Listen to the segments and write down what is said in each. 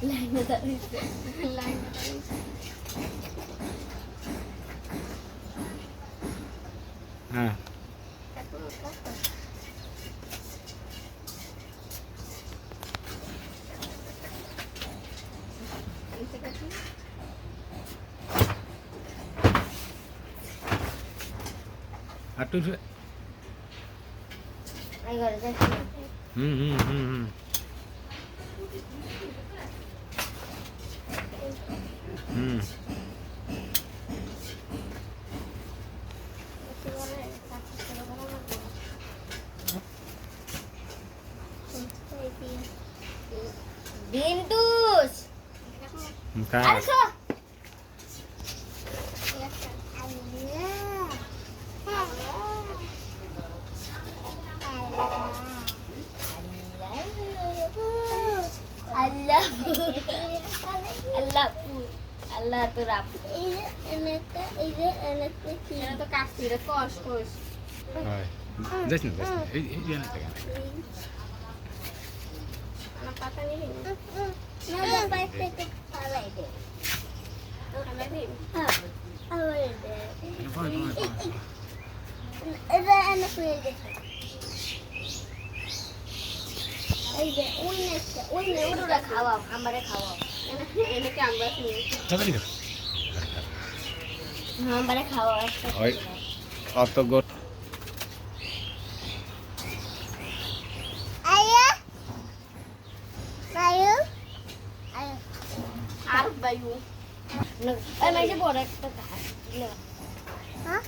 লাইনে দাঁড়িয়েছে লাইনে দাঁড়িয়েছে হ্যাঁ আটু হুম হুম হুম হুম হুম বিন্টুস আচ্ছা আল্লাহ আল্লাহ আল্লাহ তো রাব এটা তো কাটছি রে কষ কষ হয় যাস না এই জানা থেকে আমার পাতা নিবি না না বাইক থেকে পালাই দে পালাই দে হ্যাঁ পালাই দে এটা এনে ফেলে দে এই যে ওই নে ওরা খাওয়াও আমারে খাওয়াও এনে কি আমরা নিয়ে তাড়াতাড়ি আমারে খাওয়াও ওই অত গোট আয়া আয়া আয়া আর বায়ু এই মাঝে বড় একটা ঘাস হ্যাঁ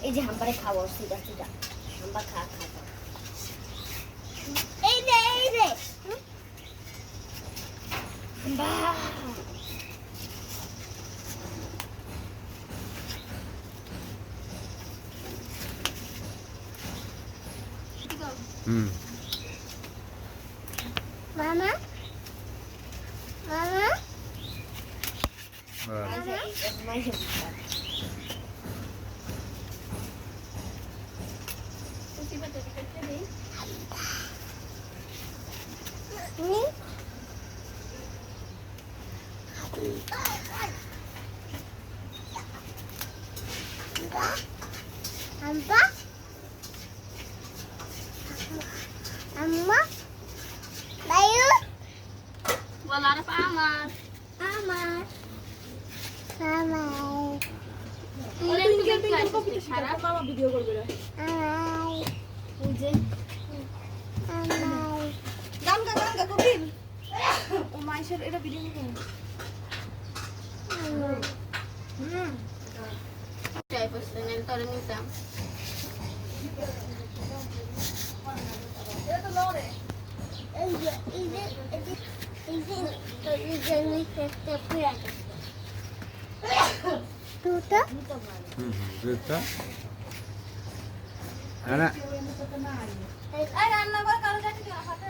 এই যে আমারে খাওয়াও সিধা সিধা আমরা খা এই রে বাহ হুম মামা মামা Amba? Amma? Bayu? Wala na pa Amar. Amar. Amar. Mama video করবে না Amar. বুঝে Amar. গান কবির ও মাইশের এটা ভিডিও করব ট্রাই করতে নেন তোরে নিতাম এটা তো লরে এই যে একটা পুরা দুটো হুম দুটো আনা এই রান্না করে কালো কাটি দিও হাতে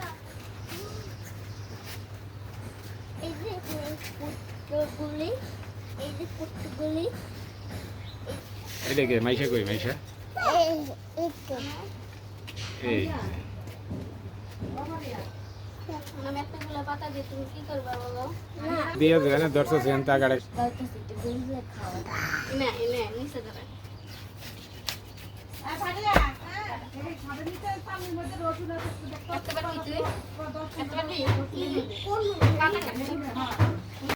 এই যে পুটগুলি এই যে পুটগুলি এটা কে মাইশা কই মাইশা এই আমি একটা গুলা পাতা দিয়ে তুমি কি করবা বলো দিয়ে দেবে না দর্শক সেন্টা গাড়ি না নিচে ধরে একটা বাটি তুই একটা বাটি কোন